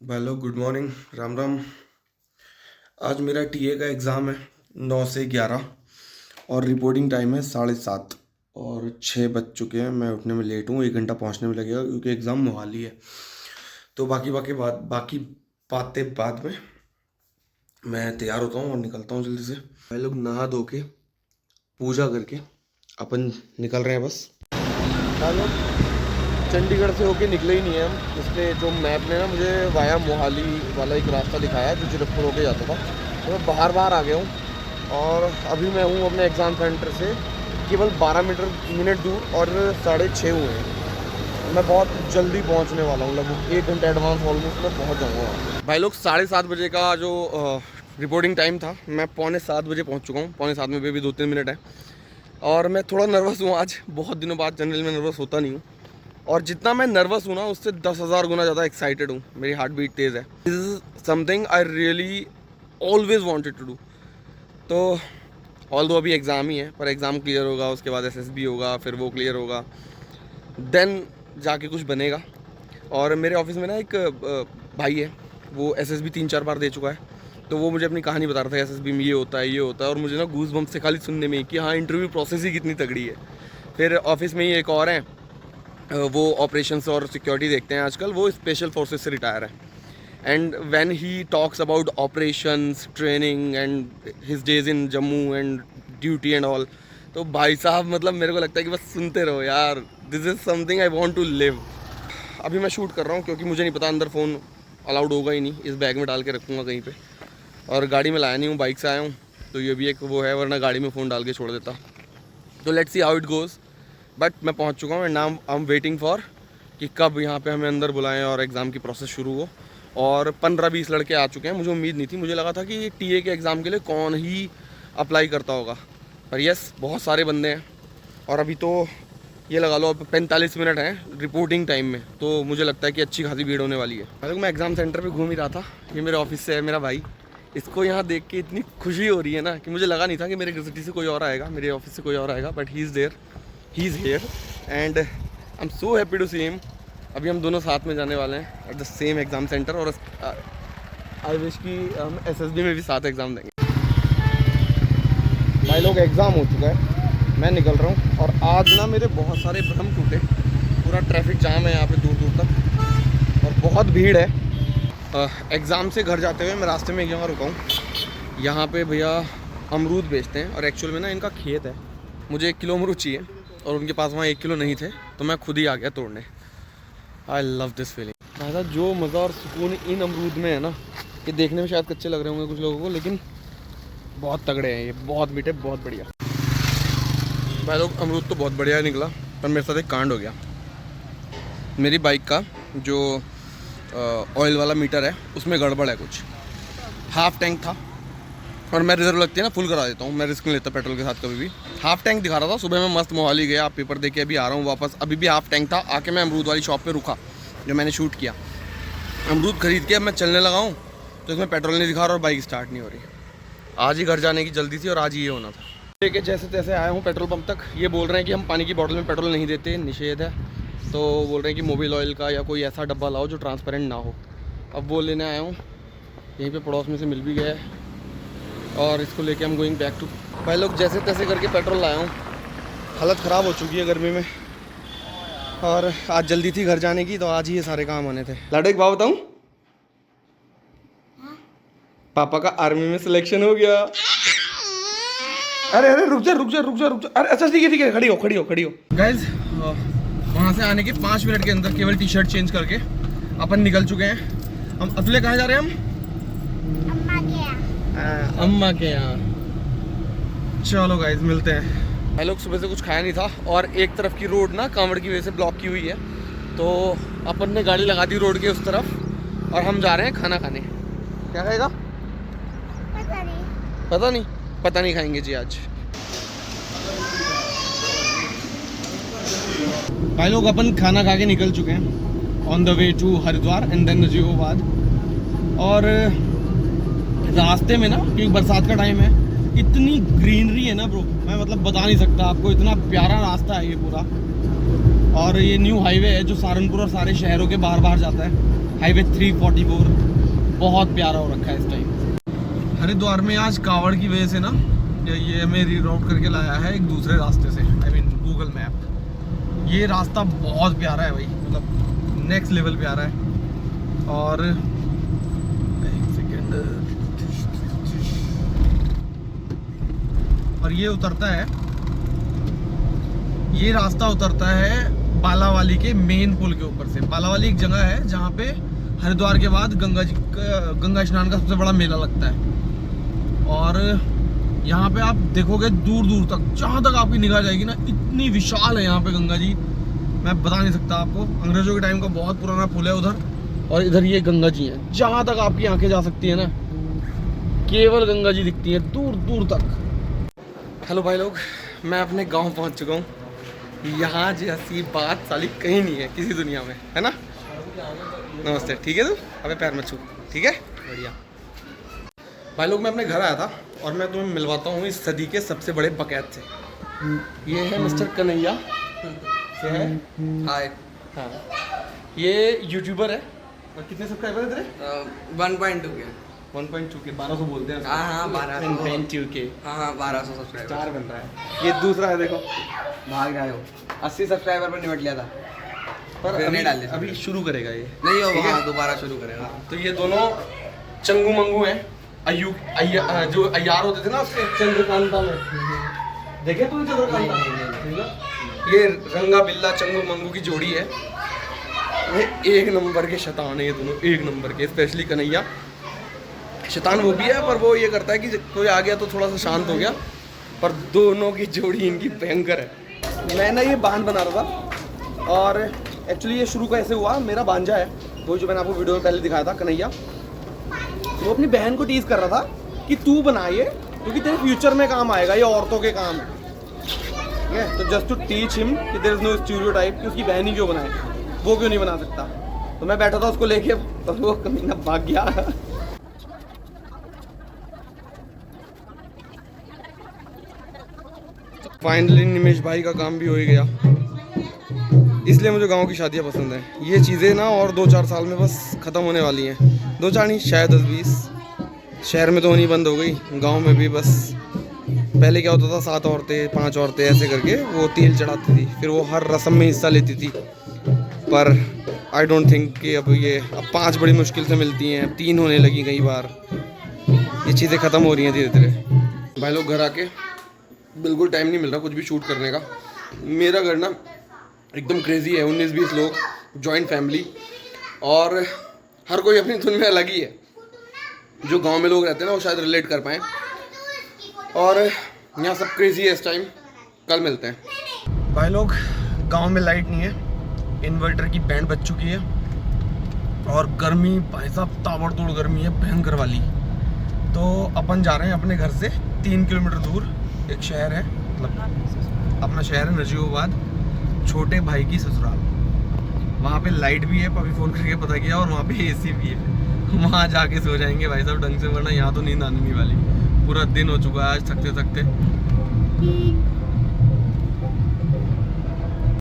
Hello, good morning, Ram Ram. आज मेरा TA का एग्ज़ाम है 9 से 11 और रिपोर्टिंग टाइम है 7:30 और 6 बज चुके हैं। मैं उठने में लेट हूँ, 1 घंटा पहुँचने में लगेगा क्योंकि एग्ज़ाम मोहाली है। तो बाकी बातें बाद में। मैं तैयार होता हूँ और निकलता हूँ जल्दी से। मैं लोग नहा धो के पूजा करके अपन निकल रहे हैं बस। हेलो, चंडीगढ़ से होके निकले ही नहीं है हम, इसलिए जो मैप ने ना मुझे वाया मोहाली वाला एक रास्ता दिखाया जो जीरकपुर होके जाता था। तो मैं बाहर आ गया हूँ और अभी मैं हूँ अपने एग्ज़ाम सेंटर से केवल 12 मिनट दूर और 6:30 हुए हैं। मैं बहुत जल्दी पहुँचने वाला हूँ, लगभग 1 घंटा एडवांस ऑलमोस्ट मैं पहुँच जाऊँगा। भाई लोग 7:30 बजे का जो रिपोर्टिंग टाइम था, मैं 6:45 बजे पहुँच चुका हूँ। 6:45 में भी 2-3 मिनट है और मैं थोड़ा नर्वस हूँ आज। बहुत दिनों बाद, जनरली मैं नर्वस होता नहीं हूँ और जितना मैं नर्वस हूँ ना उससे 10,000 गुना ज़्यादा एक्साइटेड हूँ। मेरी हार्ट बीट तेज़ है। This is something I really always wanted to do. तो ऑल दो अभी एग्ज़ाम ही है, पर एग्ज़ाम क्लियर होगा, उसके बाद एसएसबी होगा, फिर वो क्लियर होगा, देन जाके कुछ बनेगा। और मेरे ऑफिस में ना एक भाई है, वो एसएसबी 3-4 बार दे चुका है। तो वो मुझे अपनी कहानी बता रहा था, एसएसबी में ये होता है, ये होता है। और मुझे ना गूज बम्प से खाली सुनने में कि हाँ, इंटरव्यू प्रोसेस ही कितनी तगड़ी है। फिर ऑफिस में ही एक और है, वो ऑपरेशंस और सिक्योरिटी देखते हैं आजकल, वो स्पेशल फोर्सेस से रिटायर है। And when he talks about operations, training and his days in Jammu and duty and all, तो भाई साहब मतलब मेरे को लगता है कि बस सुनते रहो यार। This is something I want to live. अभी मैं शूट कर रहा हूँ क्योंकि मुझे नहीं पता अंदर फ़ोन अलाउड होगा ही नहीं। इस बैग में डाल के रखूँगा कहीं पे, और गाड़ी में लाया नहीं हूँ, बाइक से आया हूँ, तो ये भी एक वो है, वरना गाड़ी में फ़ोन डाल के छोड़ देता। तो let's see how it goes. But मैं पहुंच चुका हूँ and now I am waiting for कि कब यहाँ पे हमें अंदर बुलाएं और एग्ज़ाम की प्रोसेस शुरू हो। और 15-20 लड़के आ चुके हैं। मुझे उम्मीद नहीं थी, मुझे लगा था कि टीए के एग्ज़ाम के लिए कौन ही अप्लाई करता होगा, पर यस, बहुत सारे बंदे हैं। और अभी तो ये लगा लो, अब 45 मिनट हैं रिपोर्टिंग टाइम में, तो मुझे लगता है कि अच्छी खासी भीड़ होने वाली है। पहले मैं एग्ज़ाम सेंटर पर घूम ही रहा था, ये मेरे ऑफिस से है मेरा भाई। इसको यहाँ देख के इतनी खुशी हो रही है ना कि मुझे लगा नहीं था कि मेरे सिटी से कोई और आएगा, मेरे ऑफिस से कोई और आएगा, but he is there, he is here and I am so happy to see him. अभी हम दोनों साथ में जाने वाले हैं at the same exam centre, और आई विश कि हम एसएसबी में भी साथ एग्ज़ाम देंगे। भाई लोग, एग्ज़ाम हो चुका है, मैं निकल रहा हूँ। और आज ना मेरे बहुत सारे भ्रम टूटे। पूरा ट्रैफिक जाम है यहाँ पे दूर दूर तक और बहुत भीड़ है। एग्ज़ाम से घर जाते हुए मैं रास्ते में यहाँ रुका हूँ। यहाँ पे भैया अमरूद बेचते हैं और एक्चुअल में ना इनका खेत है। मुझे 1 किलो अमरूद चाहिए और उनके पास वहाँ 1 किलो नहीं थे, तो मैं खुद ही आ गया तोड़ने। I love this feeling. दादा, जो मज़ा और सुकून इन अमरूद में है ना, ये देखने में शायद कच्चे लग रहे होंगे कुछ लोगों को, लेकिन बहुत तगड़े हैं ये, बहुत मीठे, बहुत बढ़िया। भाई लोग, अमरूद तो बहुत बढ़िया निकला, पर मेरे साथ एक कांड हो गया। मेरी बाइक का जो ऑयल वाला मीटर है उसमें गड़बड़ है कुछ। हाफ टैंक था और मैं रिजर्व लगती है ना फुल करा देता हूँ, मैं रिस्क नहीं लेता पेट्रोल के साथ कभी भी। हाफ टैंक दिखा रहा था। सुबह मैं मस्त मोहाली गया, पेपर दे के अभी आ रहा हूँ वापस, अभी भी हाफ टैंक था। आके मैं अमरूद वाली शॉप पे रुका जो मैंने शूट किया। अमरूद खरीद के अब मैं चलने लगा हूँ तो इसमें पेट्रोल नहीं दिखा रहा और बाइक स्टार्ट नहीं हो रही। आज ही घर जाने की जल्दी थी और आज ही ये होना था। लेके जैसे तैसे आया हूँ पेट्रोल पंप तक। ये बोल रहे हैं कि हम पानी की बोतल में पेट्रोल नहीं देते, निषेध है। तो बोल रहे हैं कि मोबिल ऑयल का या कोई ऐसा डब्बा लाओ जो ट्रांसपेरेंट ना हो। अब वो लेने आया हूँ, यहीं पे पड़ोस में से मिल भी गया है और इसको लेके हम गोइंग बैक टू। भाई लोग, जैसे तैसे करके पेट्रोल लाया हूँ। हालत ख़राब हो चुकी है गर्मी में और आज जल्दी थी घर जाने की, तो आज ही ये सारे काम आने थे। लाडो, एक बात बताऊँ, पापा का आर्मी में सिलेक्शन हो गया। अरे अरे, रुक जा रुक जा रुक जा रुक जा। अरे अच्छा, ठीक है, खड़ी हो गाइज। वहाँ से आने के 5 मिनट के अंदर केवल टी शर्ट चेंज करके अपन निकल चुके हैं। हम अतुले कहाँ जा रहे हैं? हम अम्मा के यहाँ। चलो गाइज, मिलते हैं। भाई लोग, सुबह से कुछ खाया नहीं था और एक तरफ की रोड ना कांवड़ की वजह से ब्लॉक की हुई है, तो अपन ने गाड़ी लगा दी रोड के उस तरफ और हम जा रहे हैं खाना खाने। क्या खाएगा? पता नहीं खाएंगे जी आज। भाई लोग, अपन खाना खा के निकल चुके हैं on the way to Haridwar and then Najibabad. और रास्ते में ना, क्योंकि बरसात का टाइम है, इतनी ग्रीनरी है ना ब्रो, मैं मतलब बता नहीं सकता आपको। इतना प्यारा रास्ता है ये पूरा, और ये न्यू हाईवे है जो सहारनपुर और सारे शहरों के बाहर जाता है। हाईवे 344 बहुत प्यारा हो रखा है इस टाइम। हरिद्वार में आज कावड़ की वजह से ना ये हमें रीरूट करके लाया है एक दूसरे रास्ते से, आई मीन गूगल मैप। ये रास्ता बहुत प्यारा है भाई, मतलब नेक्स्ट लेवल प्यारा है। और एक सेकेंड, और ये उतरता है, ये रास्ता उतरता है बालावाली के मेन पुल के ऊपर से। बालावाली एक जगह है जहाँ पे हरिद्वार के बाद गंगा स्नान का सबसे बड़ा मेला लगता है। और यहाँ पे आप देखोगे दूर दूर तक, जहाँ तक आपकी निगाह जाएगी ना, इतनी विशाल है यहाँ पे गंगा जी, मैं बता नहीं सकता आपको। अंग्रेजों के टाइम का बहुत पुराना पुल है उधर, और इधर ये गंगा जी है। जहाँ तक आपकी आंखें जा सकती है ना, केवल गंगा जी दिखती है दूर दूर तक। हेलो भाई लोग, मैं अपने गाँव पहुँच चुका हूँ। यहाँ जैसी बात साली कहीं नहीं है किसी दुनिया में, है ना। नमस्ते, ठीक है तू, अबे पैर मत छू, ठीक है, बढ़िया। भाई लोग, मैं अपने घर आया था और मैं तुम्हें मिलवाता हूँ इस सदी के सबसे बड़े बकैत से। ये है मिस्टर कन्हैया से है। हाय। हाँ, ये यूट्यूबर है। और कितने सब्सक्राइबर है तेरे? 1.2 के। 1.2 के, 1200 बोलते हैं। हाँ 1200 के। हाँ 1200 सब्सक्राइबर। 4 बन रहा है। ये दूसरा है, देखो भाग रहे हो। 80 सब्सक्राइबर पर निपट लिया था, पर फिर नहीं डाले। अभी शुरू करेगा ये, नहीं होगा, हाँ दोबारा शुरू करेगा। तो ये दोनों चंगू मंगू हैं। जो अय्यार होते थे ना उसके चंद्रकांता में, देखे तू चंद्रकांता? ये रंगा बिल्ला चंगू मंगू की जोड़ी है। ये एक नंबर के शैतान है ये दोनों, एक नंबर के। स्पेशली कन्हैया शैतान वो भी है, पर वो ये करता है कि कोई आ गया तो थोड़ा सा शांत हो गया, पर दोनों की जोड़ी इनकी भयंकर है। मैं ना ये बांध बना रहा था, और एक्चुअली ये शुरू कैसे हुआ, मेरा भांजा है वो, जो मैंने आपको वीडियो में पहले दिखाया था, कन्हैया। वो अपनी बहन को टीज कर रहा था कि तू बना ये, क्योंकि तेरे फ्यूचर में काम आएगा, ये औरतों के काम है, ठीक है। तो जस्ट टू टीच हिम कि देयर इज नो स्टीरियोटाइप, कि उसकी बहन ही क्यों बनाए, वो क्यों नहीं बना सकता। तो मैं बैठा था उसको लेके, तो वो कमीना भाग गया। फाइनली निमेश भाई का काम भी हो ही गया, इसलिए मुझे गांव की शादियां पसंद हैं। ये चीज़ें ना और 2-4 साल में बस ख़त्म होने वाली हैं। 2-4 नहीं, शायद 10-20। शहर में तो होनी बंद हो गई, गांव में भी बस। पहले क्या होता था, 7 औरतें 5 औरतें ऐसे करके वो तेल चढ़ाती थी, फिर वो हर रस्म में हिस्सा लेती थी। पर आई डोंट थिंक कि अब 5 बड़ी मुश्किल से मिलती हैं, 3 होने लगी कई बार। ये चीज़ें ख़त्म हो रही हैं धीरे धीरे। भाई लोग, घर आके बिल्कुल टाइम नहीं मिल रहा कुछ भी शूट करने का। मेरा घर ना एकदम क्रेजी है, 19-20 लोग, जॉइंट फैमिली, और हर कोई अपनी धुन में अलग ही है। जो गांव में लोग रहते हैं ना, वो शायद रिलेट कर पाएँ। और यहाँ सब क्रेजी है इस टाइम। कल मिलते हैं। भाई लोग, गांव में लाइट नहीं है, इन्वर्टर की बैंड बज चुकी है, और गर्मी भाई साहब ताबड़तोड़ गर्मी है, भयंकर वाली। तो अपन जा रहे हैं अपने घर से 3 किलोमीटर दूर एक शहर है, मतलब अपना शहर है नजीबाबाद, छोटे भाई की ससुराल। वहाँ पे लाइट भी है, अभी फ़ोन करके पता किया, और वहाँ पे एसी भी है। वहाँ जाके सो जाएंगे भाई साहब ढंग से, वरना यहाँ तो नींद आने नहीं वाली। पूरा दिन हो चुका है आज, थकते थकते।